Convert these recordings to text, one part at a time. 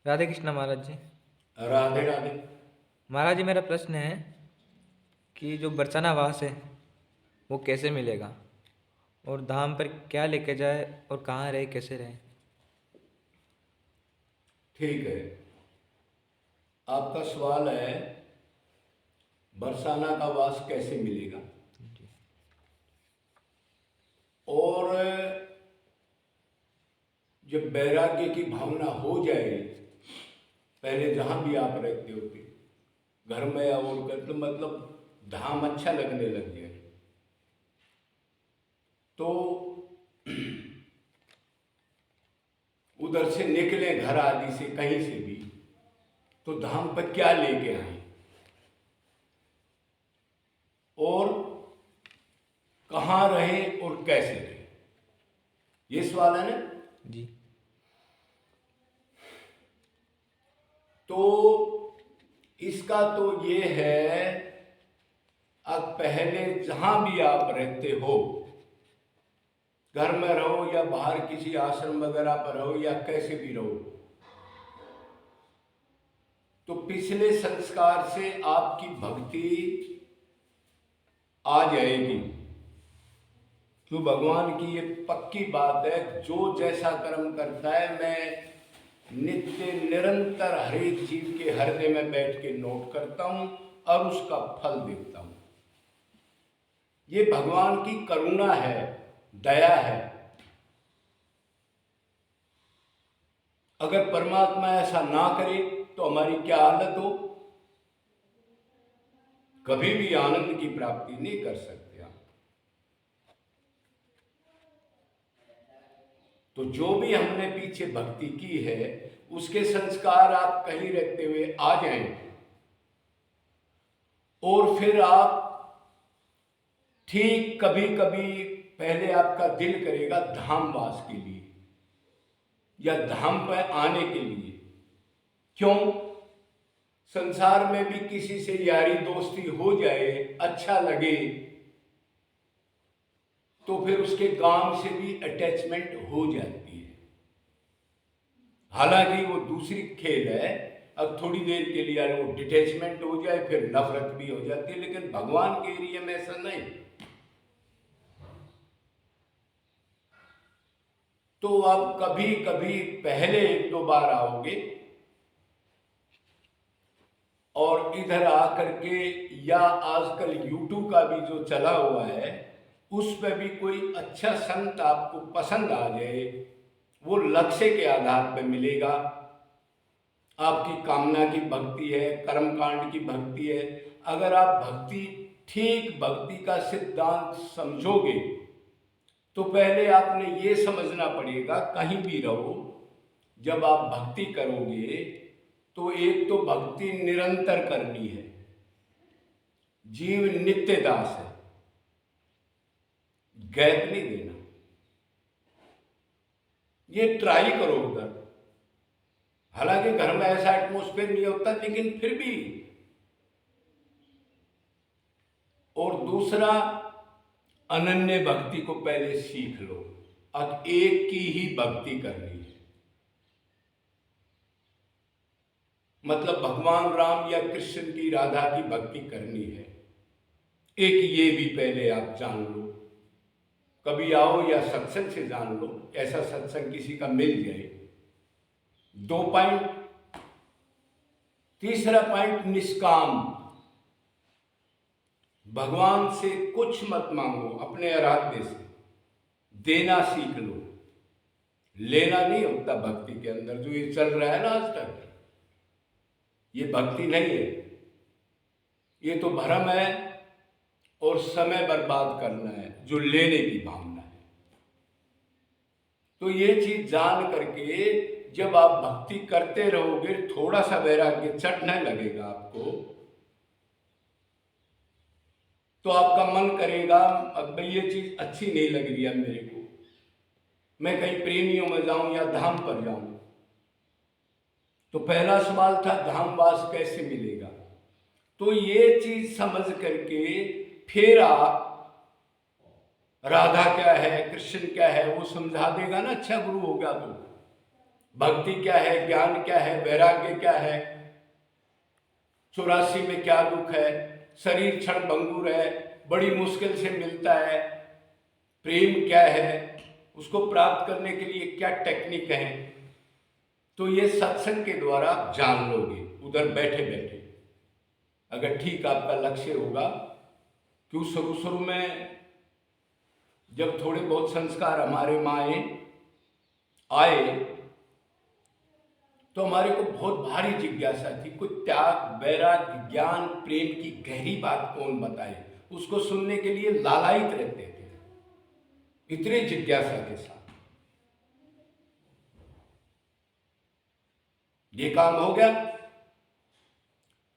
राधे कृष्णा महाराज जी। राधे राधे। महाराज जी, मेरा प्रश्न है कि जो बरसाना वास है वो कैसे मिलेगा, और धाम पर क्या लेके जाए, और कहाँ रहे, कैसे रहे। ठीक है, आपका सवाल है बरसाना का वास कैसे मिलेगा। और जब वैराग्य की भावना हो जाए, पहले जहाँ भी आप रहते होते, घर में या और कर, तो मतलब धाम अच्छा लगने लग जाए, तो उधर से निकले घर आदि से कहीं से भी, तो धाम पर क्या लेके आए और कहाँ रहे और कैसे रहे, ये सवाल है ना। जी। तो इसका तो ये है, अब पहले जहां भी आप रहते हो, घर में रहो या बाहर किसी आश्रम वगैरह पर रहो या कैसे भी रहो, तो पिछले संस्कार से आपकी भक्ति आ जाएगी। तो भगवान की ये पक्की बात है, जो जैसा कर्म करता है, मैं नित्य निरंतर हर एक जीव के हृदय में बैठ के नोट करता हूं और उसका फल देखता हूं। ये भगवान की करुणा है, दया है। अगर परमात्मा ऐसा ना करे तो हमारी क्या हालत हो, कभी भी आनंद की प्राप्ति नहीं कर सकते आप। तो जो भी हमने पीछे भक्ति की है, उसके संस्कार आप कहीं रहते हुए आ जाएं, और फिर आप ठीक कभी कभी पहले आपका दिल करेगा धामवास के लिए या धाम पर आने के लिए। क्यों? संसार में भी किसी से यारी दोस्ती हो जाए, अच्छा लगे, तो फिर उसके गांव से भी अटैचमेंट हो जाती है। हालांकि वो दूसरी खेल है, अब थोड़ी देर के लिए वो डिटैचमेंट हो जाए फिर नफरत भी हो जाती है, लेकिन भगवान के एरिया में ऐसा नहीं। तो आप कभी कभी पहले एक दो बार आओगे और इधर आकर के, या आजकल यूट्यूब का भी जो चला हुआ है, उस पर भी कोई अच्छा संत आपको पसंद आ जाए, वो लक्ष्य के आधार पर मिलेगा। आपकी कामना की भक्ति है, कर्मकांड की भक्ति है। अगर आप भक्ति, ठीक भक्ति का सिद्धांत समझोगे, तो पहले आपने ये समझना पड़ेगा, कहीं भी रहो जब आप भक्ति करोगे, तो एक तो भक्ति निरंतर करनी है, जीव नित्य दास है, गैप नहीं देना। ये ट्राई करो उधर। हालांकि घर में ऐसा एटमोस्फेयर नहीं होता, लेकिन फिर भी। और दूसरा, अनन्य भक्ति को पहले सीख लो। अब एक की ही भक्ति करनी है, मतलब भगवान राम या कृष्ण की, राधा की भक्ति करनी है। एक ये भी पहले आप जान लो, कभी आओ या सत्संग से जान लो, ऐसा सत्संग किसी का मिल जाए। 2 पॉइंट। तीसरा पॉइंट, निष्काम। भगवान से कुछ मत मांगो, अपने आराध्य से देना सीख लो। लेना नहीं होता भक्ति के अंदर, जो ये चल रहा है ना आज तक, ये भक्ति नहीं है, ये तो भ्रम है और समय बर्बाद करना है, जो लेने की भावना है। तो ये चीज जान करके जब आप भक्ति करते रहोगे, थोड़ा सा वैराग्य चढ़ने लगेगा आपको, तो आपका मन करेगा, अब भाई ये चीज अच्छी नहीं लग रही है मेरे को, मैं कहीं प्रेमियों में जाऊं या धाम पर जाऊं। तो पहला सवाल था धामवास कैसे मिलेगा। तो ये चीज समझ करके फिर आप, राधा क्या है, कृष्ण क्या है, वो समझा देगा ना, अच्छा गुरु होगा तो। भक्ति क्या है, ज्ञान क्या है, वैराग्य क्या है, 84 में क्या दुख है, शरीर क्षण भंगुर है, बड़ी मुश्किल से मिलता है, प्रेम क्या है, उसको प्राप्त करने के लिए क्या टेक्निक है। तो ये सत्संग के द्वारा जान लोगे उधर बैठे बैठे, अगर ठीक आपका लक्ष्य होगा। क्यों शुरू शुरू में जब थोड़े बहुत संस्कार हमारे माए आए तो हमारे को बहुत भारी जिज्ञासा थी, कुछ त्याग, वैराग्य, ज्ञान, प्रेम की गहरी बात कौन बताए। उसको सुनने के लिए लालायित रहते थे, इतने जिज्ञासा के साथ। ये काम हो गया।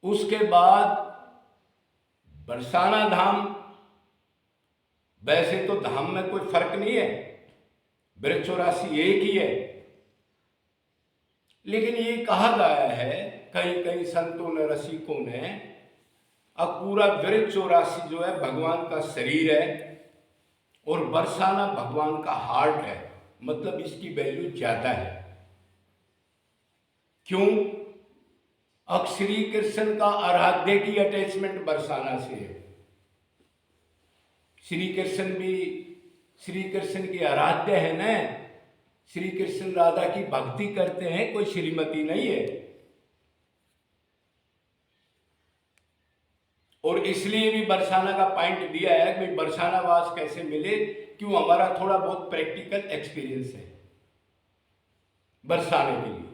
उसके बाद बरसाना धाम, वैसे तो धाम में कोई फर्क नहीं है, ब्रज 84 एक ही है, लेकिन ये कहा गया है कई कई संतों ने, रसिकों ने, अब पूरा ब्रज 84 जो है भगवान का शरीर है और बरसाना भगवान का हार्ट है, मतलब इसकी वैल्यू ज्यादा है। क्यों? अब श्री कृष्ण का आराध्य की अटैचमेंट बरसाना से है। श्री कृष्ण भी श्री कृष्ण की आराध्य है ना, श्री कृष्ण राधा की भक्ति करते हैं, कोई श्रीमती नहीं है। और इसलिए भी बरसाना का पॉइंट दिया है कि बरसाना वास कैसे मिले। क्यों? हमारा थोड़ा बहुत प्रैक्टिकल एक्सपीरियंस है बरसाने के लिए।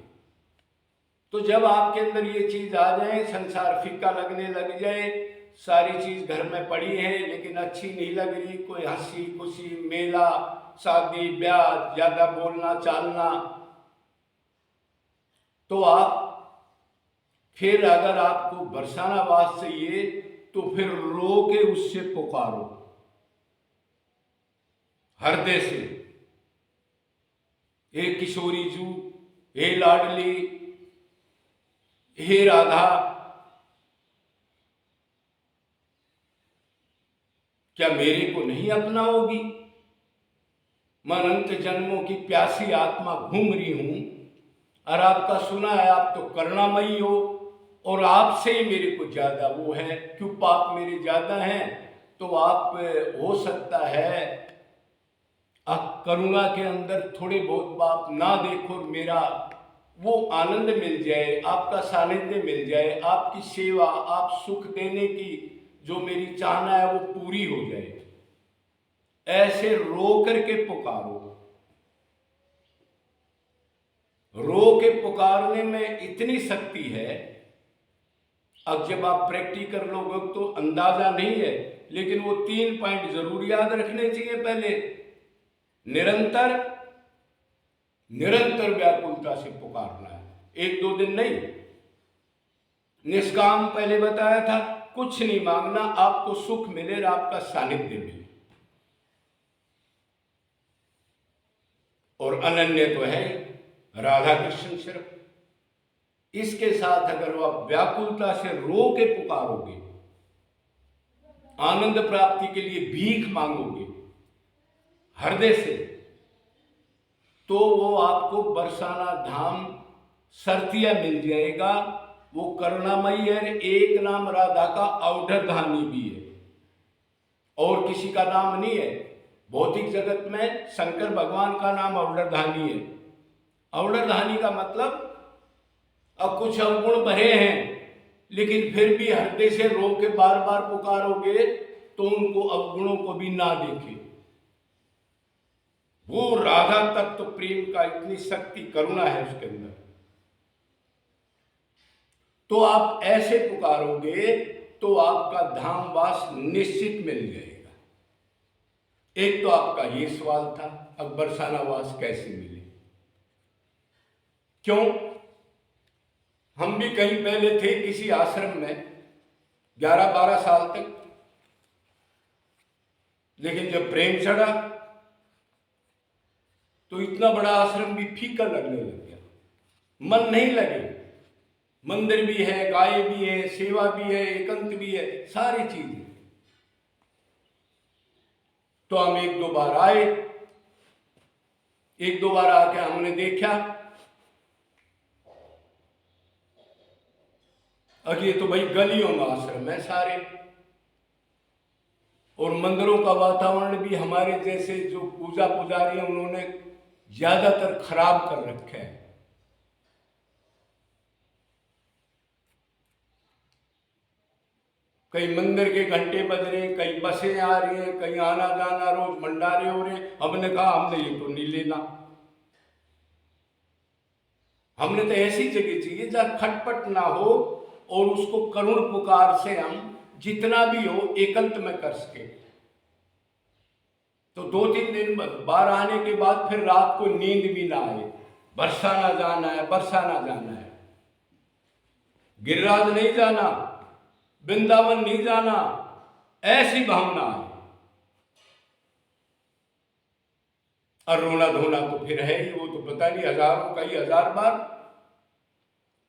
तो जब आपके अंदर ये चीज आ जाए, संसार फीका लगने लग जाए, सारी चीज घर में पड़ी है लेकिन अच्छी नहीं लग रही, कोई हंसी खुशी, मेला, शादी ब्याह, ज्यादा बोलना चालना, तो आप फिर अगर आपको बरसाना वास चाहिए तो फिर रो के उससे पुकारो हृदय से, हे किशोरी जू, हे लाडली, हे राधा, क्या मेरे को नहीं अपनाओगी? मैं अनंत जन्मों की प्यासी आत्मा घूम रही हूं और आपका सुना है आप तो करुणामयी हो और आपसे ही मेरे को ज्यादा वो है। क्यों? पाप मेरे ज्यादा हैं, तो आप हो सकता है आप करुणा के अंदर थोड़े बहुत पाप ना देखो, मेरा वो आनंद मिल जाए, आपका सानिध्य मिल जाए, आपकी सेवा, आप सुख देने की जो मेरी चाहना है वो पूरी हो जाए। ऐसे रो करके पुकारो। रो के पुकारने में इतनी शक्ति है। अब जब आप प्रैक्टिकल लोगों तो अंदाजा नहीं है, लेकिन वो 3 पॉइंट जरूर याद रखने चाहिए। पहले निरंतर निरंतर व्याकुलता से पुकारना है, 1-2 दिन नहीं। निष्काम पहले बताया था, कुछ नहीं मांगना, आपको सुख मिले और आपका सानिध्य मिले। और अनन्य तो है राधा कृष्ण सिर्फ। इसके साथ अगर वो आप व्याकुलता से रो के पुकारोगे, आनंद प्राप्ति के लिए भीख मांगोगे हृदय से, तो वो आपको बरसाना धाम सरतिया मिल जाएगा। वो करुणामयी है, एक नाम राधा का औढ़धानी भी है और किसी का नाम नहीं है। भौतिक जगत में शंकर भगवान का नाम औढ़धानी है। औढ़धानी का मतलब अब कुछ अवगुण भरे हैं, लेकिन फिर भी हृदय से रो के बार बार पुकारोगे तो उनको अवगुणों को भी ना देखे। वो राधा तत्व प्रेम का इतनी शक्ति, करुणा है उसके अंदर। तो आप ऐसे पुकारोगे तो आपका धामवास निश्चित मिल जाएगा। एक तो आपका ये सवाल था, अब बरसाना वास कैसे मिले? क्यों? हम भी कहीं पहले थे किसी आश्रम में 11-12 साल तक, लेकिन जब प्रेम चढ़ा तो इतना बड़ा आश्रम भी फीका लगने लग गया, मन नहीं लगे। मंदिर भी है, गाय भी है, सेवा भी है, एकांत भी है, सारी चीजें। तो हम 1-2 बार आए, 1-2 बार आके हमने देखा अब ये तो भाई गलियों में आश्रम है सारे, और मंदिरों का वातावरण भी हमारे जैसे जो पूजा पुजारी हैं उन्होंने ज्यादातर खराब कर रखे है। कहीं मंदिर के घंटे बज रहे हैं, कहीं बसें आ रही हैं, कहीं आना जाना, रोज भंडारे हो रहे हैं। हमने कहा हमने ये तो नहीं लेना, हमने तो ऐसी जगह चाहिए जहां खटपट ना हो और उसको करुण पुकार से हम जितना भी हो एकांत में कर सके। तो 2-3 दिन बाहर आने के बाद फिर रात को नींद भी ना आए, बरसाना जाना है, बरसाना जाना है, गिरिराज नहीं जाना, वृंदावन नहीं जाना, ऐसी भावना है। और रोना धोना तो फिर है ही, वो तो पता नहीं हजारों कई हजार बार।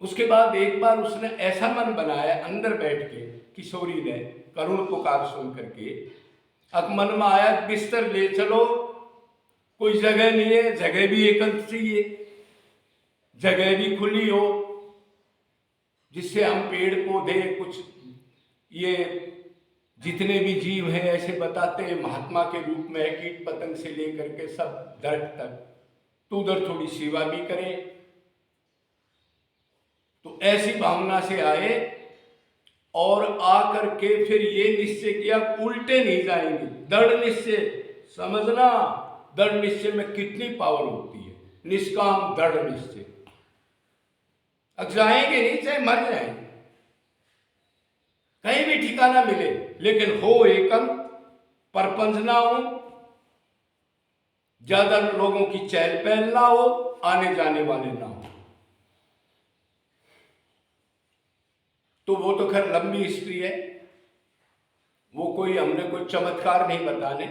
उसके बाद एक बार उसने ऐसा मन बनाया अंदर बैठ के, किशोरी ने करुण पुकार सुन करके, अब मन में आया बिस्तर ले चलो, कोई जगह नहीं है, जगह भी एकांत चाहिए, जगह भी खुली हो जिससे हम पेड़ पौधे कुछ ये जितने भी जीव हैं ऐसे बताते हैं महात्मा के रूप में है, कीट पतंग से लेकर के सब दरख्त तक, तो उधर थोड़ी सेवा भी करें। तो ऐसी भावना से आए और आकर के फिर ये निश्चय किया उल्टे नहीं जाएंगे, दृढ़ निश्चय। समझना दृढ़ निश्चय में कितनी पावर होती है, निष्काम दृढ़ निश्चय। अब जाएंगे नहीं, चाहे मर जाएंगे, कहीं भी ठिकाना मिले, लेकिन हो एकांत, परपंच ना हो, ज्यादा लोगों की चहल पहल ना हो, आने जाने वाले ना हो। तो वो तो खैर लंबी हिस्ट्री है, वो कोई हमने कोई चमत्कार नहीं बताने,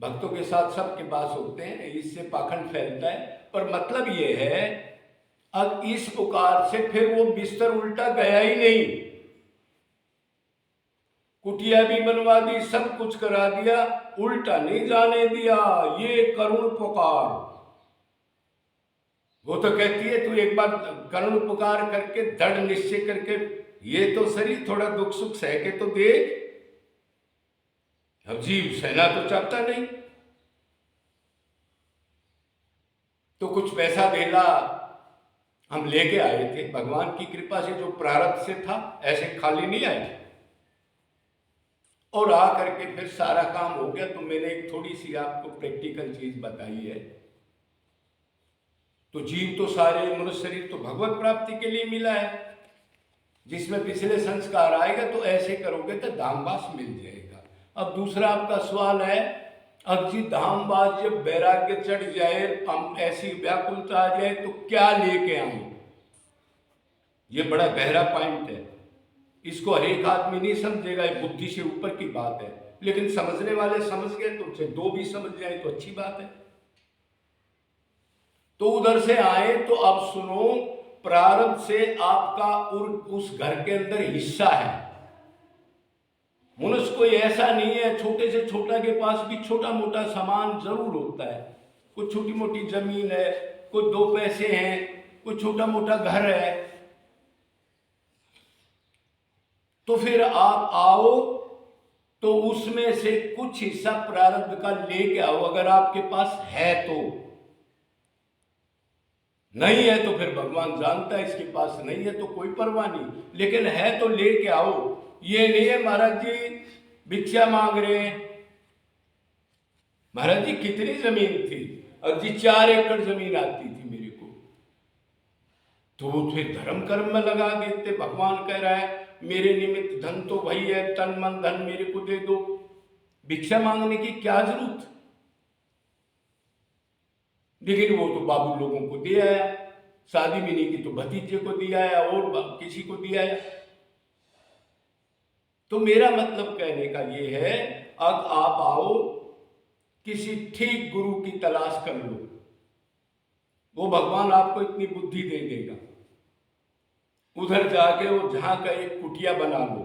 भक्तों के साथ सबके पास होते हैं, इससे पाखंड फैलता है। पर मतलब ये है, अब इस पुकार से फिर वो बिस्तर उल्टा गया ही नहीं, कुटिया भी बनवा दी, सब कुछ करा दिया, उल्टा नहीं जाने दिया। ये करुण पुकार, वो तो कहती है तू एक बार करुण पुकार करके दृढ़ निश्चय करके ये तो सही थोड़ा दुख सुख सह के तो देख। अब जीव सहना तो चाहता नहीं, तो कुछ पैसा देला हम लेके आए थे, भगवान की कृपा से जो प्रारब्ध से था, ऐसे खाली नहीं आए। और आ करके फिर सारा काम हो गया। तो मैंने एक थोड़ी सी आपको प्रैक्टिकल चीज बताई है। तो जीव तो सारे मनुष्य शरीर तो भगवत प्राप्ति के लिए मिला है, जिसमें पिछले संस्कार आएगा तो ऐसे करोगे तो धामवास मिल जाएगा। अब दूसरा आपका सवाल है, अब जी धामवास जब वैराग्य चढ़ जाए, हम ऐसी व्याकुलता आ जाए तो क्या लेके आए? ये बड़ा गहरा पॉइंट है, इसको हर एक आदमी नहीं समझेगा, ये बुद्धि से ऊपर की बात है। लेकिन समझने वाले समझ गए तो चाहे दो भी समझ जाए तो अच्छी बात है। तो उधर से आए तो अब सुनो, प्रारब्ध से आपका उस घर के अंदर हिस्सा है। मनुष्य कोई ऐसा नहीं है, छोटे से छोटा के पास भी छोटा मोटा सामान जरूर होता है, कुछ छोटी मोटी जमीन है, कुछ 2 पैसे हैं, कुछ छोटा मोटा घर है। तो फिर आप आओ तो उसमें से कुछ हिस्सा प्रारब्ध का लेके आओ, अगर आपके पास है तो। नहीं है तो फिर भगवान जानता है, इसके पास नहीं है तो कोई परवाह नहीं, लेकिन है तो लेके आओ। ये नहीं है महाराज जी भिक्षा मांग रहे हैं। महाराज जी कितनी जमीन थी? अब जी 4 एकड़ जमीन आती थी मेरे को, तो वो फिर धर्म कर्म में लगा देते। भगवान कह रहा है मेरे निमित्त धन तो वही है, तन मन धन मेरे को दे दो, भिक्षा मांगने की क्या जरूरत? लेकिन वो तो बाबू लोगों को दिया है, शादी भी नहीं की तो भतीजे को दिया है और किसी को दिया है। तो मेरा मतलब कहने का ये है, अब आप आओ, किसी ठीक गुरु की तलाश कर लो, वो भगवान आपको इतनी बुद्धि दे देगा। उधर जाके वो जहां का एक कुटिया बना लो,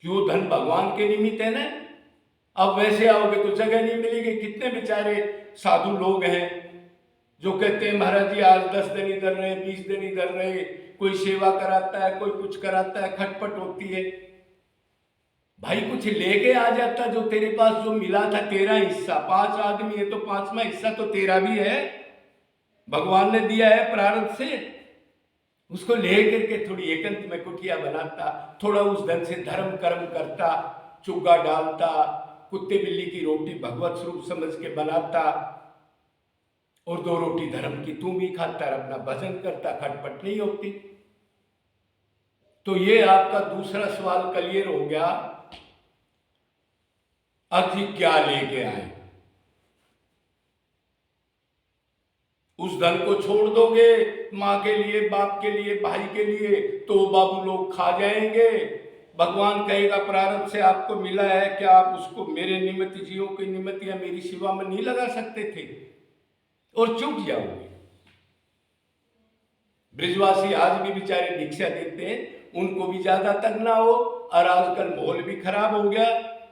क्यों? धन भगवान के निमित्त है ना। अब वैसे आओगे तो जगह नहीं मिलेगी, कितने बेचारे साधु लोग हैं जो कहते हैं महाराज जी आज 10 दिन इधर रहे, 20 दिन इधर रहे, कोई सेवा कराता है, कोई कुछ कराता है, खटपट होती है। भाई कुछ लेके आ जाता, जो तेरे पास जो मिला था तेरा हिस्सा, 5 आदमी है तो 5वां हिस्सा तो तेरा भी है, भगवान ने दिया है प्रारब्ध से। उसको ले करके थोड़ी एकांत में कुटिया बनाता, थोड़ा उस धन से धर्म कर्म करता, चुग्गा डालता, कुत्ते बिल्ली की रोटी भगवत स्वरूप समझ के बनाता, और 2 रोटी धर्म की तू भी खाता, अपना भजन करता, खटपट नहीं होती। तो ये आपका दूसरा सवाल क्लियर हो गया। अति क्या लेके आए? उस धन को छोड़ दोगे माँ के लिए, बाप के लिए, भाई के लिए, तो बाबू लोग खा जाएंगे। भगवान कहेगा प्रारब्ध से आपको मिला है, क्या आप उसको मेरे निमित्त, जीवों के निमित्त या मेरी सेवा में नहीं लगा सकते थे? और चुप जाओगे। ब्रिजवासी आज भी बेचारे भिक्षा देते हैं, उनको भी ज्यादा तक ना हो। और आजकल माहौल भी खराब हो गया,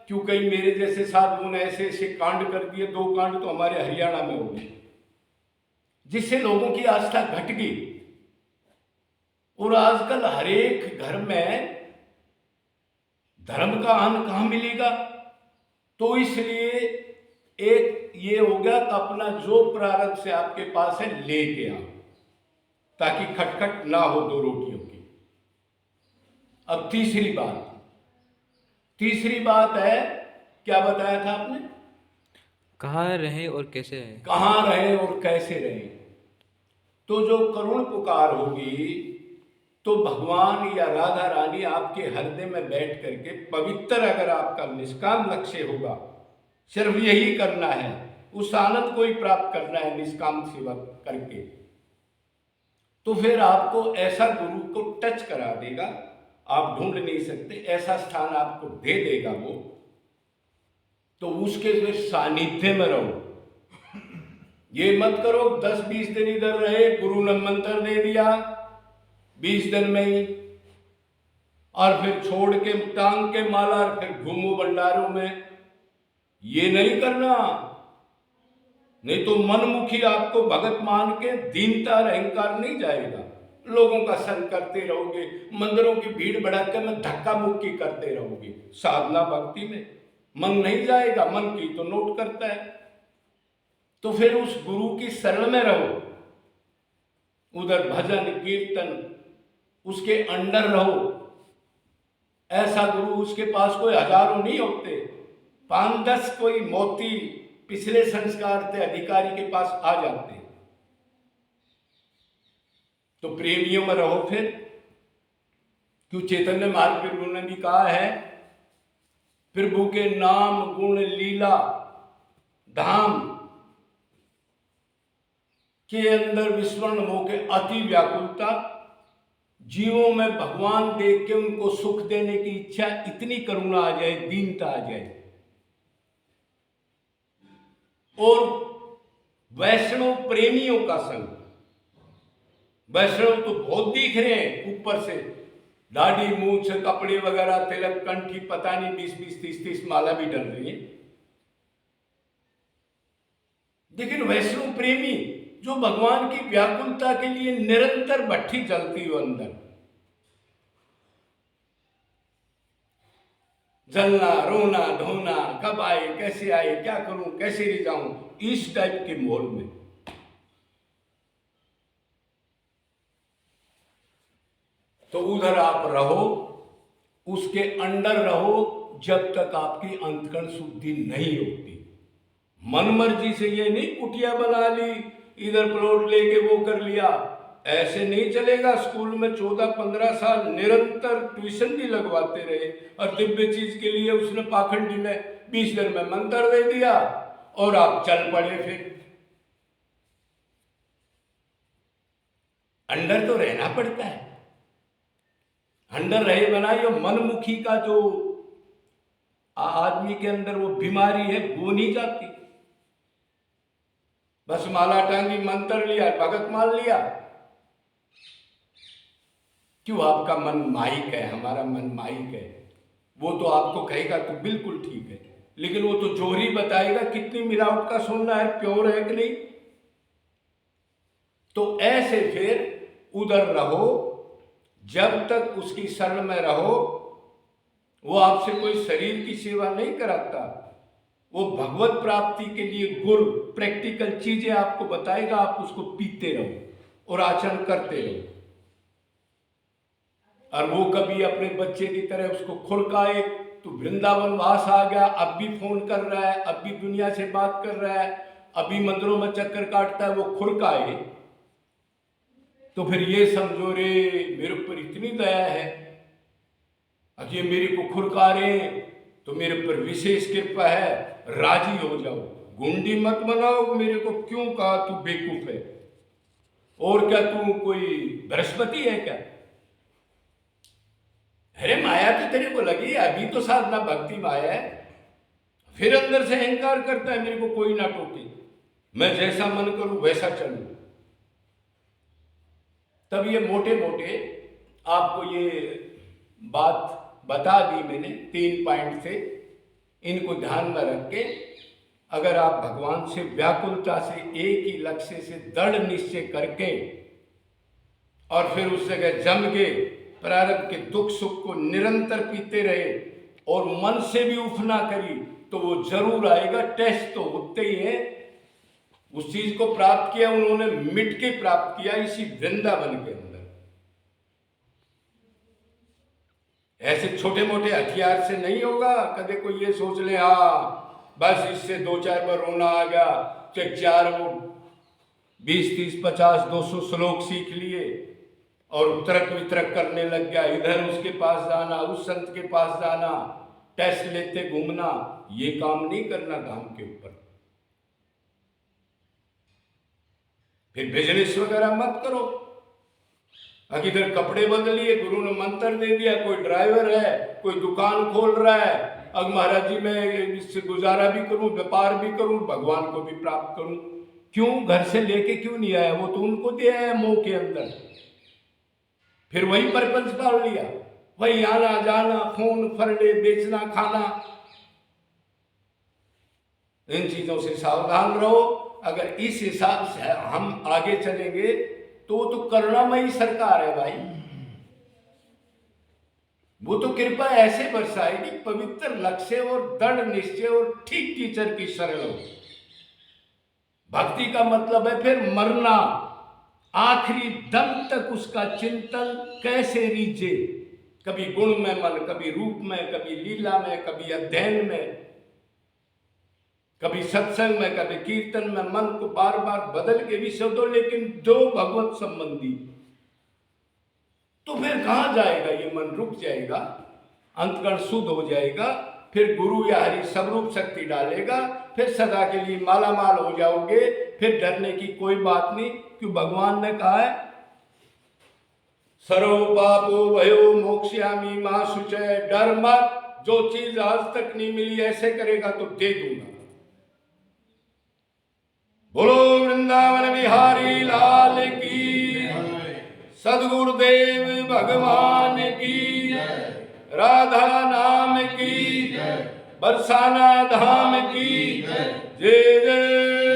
क्यों कहीं मेरे जैसे साधुओं ने ऐसे ऐसे कांड कर दिए, 2 कांड तो हमारे हरियाणा में हो गए, जिससे लोगों की आस्था घट गई। और आजकल हर एक घर में धर्म का अन्न कहां मिलेगा? तो इसलिए एक ये हो गया कि अपना जो प्रारब्ध से आपके पास है लेके आओ, ताकि खटखट ना हो 2 रोटियों की। अब तीसरी बात है, क्या बताया था आपने? कहाँ रहे और कैसे रहे? कहाँ रहे और कैसे रहे? तो जो करुण पुकार होगी, तो भगवान या राधा रानी आपके हृदय में बैठ करके पवित्र, अगर आपका निष्काम लक्ष्य होगा, सिर्फ यही करना है, उस आनंद को ही प्राप्त करना है निष्काम सेवा करके, तो फिर आपको ऐसा गुरु को टच करा देगा, आप ढूंढ नहीं सकते, ऐसा स्थान आपको दे देगा वो। तो उसके फिर सानिध्य में रहो। ये मत करो 10-20 दिन इधर रहे, गुरु ने मंत्र दे दिया 20 दिन में ही, और फिर छोड़ के टांग के माला, और फिर घूमो भंडारों में। ये नहीं करना, नहीं तो मनमुखी आपको भगत मान के दीनता और अहंकार नहीं जाएगा। लोगों का संग करते रहोगे, मंदिरों की भीड़ भड़ाके में धक्का मुक्की करते रहोगे, साधना भक्ति में मन नहीं जाएगा। मन की तो नोट करता है। तो फिर उस गुरु की शरण में रहो, उधर भजन कीर्तन उसके अंडर रहो। ऐसा गुरु, उसके पास कोई हजारों नहीं होते, 5-10 कोई मोती पिछले संस्कार के अधिकारी के पास आ जाते हैं। तो प्रेमियों में रहो फिर, क्यों चैतन्य महाप्रभु ने भी कहा है, प्रभु के नाम गुण लीला धाम के अंदर विस्मरण हो के अति व्याकुलता, जीवों में भगवान देख के उनको सुख देने की इच्छा, इतनी करुणा आ जाए, दीनता आ जाए। और वैष्णव प्रेमियों का संग, वैष्णव तो बहुत दिख रहे हैं ऊपर से, दाढ़ी मूछ कपड़े वगैरह तिलक कंठी पता नहीं 20-20 30-30 माला भी डल रही है, लेकिन वैष्णव प्रेमी जो भगवान की व्याकुलता के लिए निरंतर भट्ठी जलती हो अंदर, जलना रोना धोना, कब आए कैसे आए, क्या करूं कैसे ले जाऊं, इस टाइप के माहौल में। तो उधर आप रहो, उसके अंडर रहो, जब तक आपकी अंतकरण शुद्धि नहीं होती। मन मर्जी से ये नहीं कुटिया बना ली, इधर प्लॉट लेके वो कर लिया, ऐसे नहीं चलेगा। स्कूल में 14-15 साल निरंतर ट्यूशन भी लगवाते रहे, और दिव्य चीज के लिए उसने पाखंडी ने 20 दिन में मंत्र दे दिया और आप चल पड़े। फिर अंडर तो रहना पड़ता है, अंडर रहे बनाए। मनमुखी का जो आदमी के अंदर वो बीमारी है, वो नहीं जाती। बस माला टांगी, मंत्र लिया, भगत मान लिया। क्यों? आपका मन माइक है, हमारा मन माइक है। वो तो आपको कहेगा तो बिल्कुल ठीक है, लेकिन वो तो जोरी बताएगा कितनी मिलावट का सोना है, प्योर है कि नहीं। तो ऐसे फिर उधर रहो, जब तक उसकी शरण में रहो। वो आपसे कोई शरीर की सेवा नहीं कराता, वो भगवत प्राप्ति के लिए गुर प्रैक्टिकल चीजें आपको बताएगा, आप उसको पीते रहो और आचरण करते रहो। और वो कभी अपने बच्चे की तरह उसको खुरकाए, तो वृंदावन वास आ गया, अब भी फोन कर रहा है, अब भी दुनिया से बात कर रहा है, अभी मंदिरों में चक्कर काटता है, वो खुरकाए, तो फिर ये समझो रे मेरे ऊपर इतनी दया है, अब ये मेरे को खुरका रहे तो मेरे पर विशेष कृपा है, राजी हो जाओ, गुंडी मत बनाओ। मेरे को क्यों कहा तू बेवकूफ है, और क्या तू कोई बृहस्पति है क्या? अरे माया तो तेरे को लगी, अभी तो साधना भक्ति माया है। फिर अंदर से अहंकार करता है, मेरे को कोई ना टोके, मैं जैसा मन करूं वैसा चलूं। तब ये मोटे मोटे आपको ये बात बता दी मैंने 3 पॉइंट से, इनको ध्यान में रख के अगर आप भगवान से व्याकुलता से एक ही लक्ष्य से दृढ़ निश्चय करके और फिर उस जगह जम के प्रारब्ध के दुख सुख को निरंतर पीते रहे और मन से भी उफ ना करी, तो वो जरूर आएगा। टेस्ट तो होते ही है। उस चीज को प्राप्त किया उन्होंने, मिट के प्राप्त किया इसी वृंदावन के अंदर। ऐसे छोटे मोटे हथियार से नहीं होगा। कदे कोई ये सोच ले हाँ बस इससे 2-4 बार रोना आ गया, चाहे 4 वो 20-30-50-200 श्लोक सीख लिए और तर्क वितरक करने लग गया, इधर उसके पास जाना, उस संत के पास जाना, टेस्ट लेते घूमना, ये काम नहीं करना धाम के ऊपर। फिर बिजनेस वगैरह मत करो। अगर इधर कपड़े बदल लिए, गुरु ने मंत्र दे दिया, कोई ड्राइवर है, कोई दुकान खोल रहा है, अब महाराज जी मैं इससे गुजारा भी करूं, व्यापार भी करूं, भगवान को भी प्राप्त करूं। क्यों घर से लेके क्यों नहीं आया? वो तो उनको दिया है मोह के अंदर। फिर वही परपंच डाल लिया, वही आना जाना, फोन फरडे, बेचना खाना। इन चीजों से सावधान रहो। अगर इस हिसाब से हम आगे चलेंगे तो करुणामयी सरकार है भाई। वो तो कृपा ऐसे बरसाएगी, पवित्र लक्ष्य और दृढ़ निश्चय और ठीक टीचर की शरण हो। भक्ति का मतलब है फिर मरना, आखिरी दम तक उसका चिंतन कैसे रीझे, कभी गुण में मन, कभी रूप में, कभी लीला में, कभी अध्ययन में, कभी सत्संग में, कभी कीर्तन में, मन को बार बार बदल के विषय दो, लेकिन दो भगवत संबंधी। तो फिर कहां जाएगा ये मन? रुक जाएगा, अंतकरण शुद्ध हो जाएगा, फिर गुरु या हरि स्वरूप शक्ति डालेगा, फिर सदा के लिए मालामाल हो जाओगे। फिर डरने की कोई बात नहीं, क्यों भगवान ने कहा है सर्व पापो भयो मोक्ष्यामि मा शुचय। डर मत, जो चीज आज तक नहीं मिली ऐसे करेगा तो दे दूंगा। बोलो वृंदावन बिहारी लाल की, सदगुरुदेव भगवान की, राधा नाम की, बरसाना धाम की जय जय।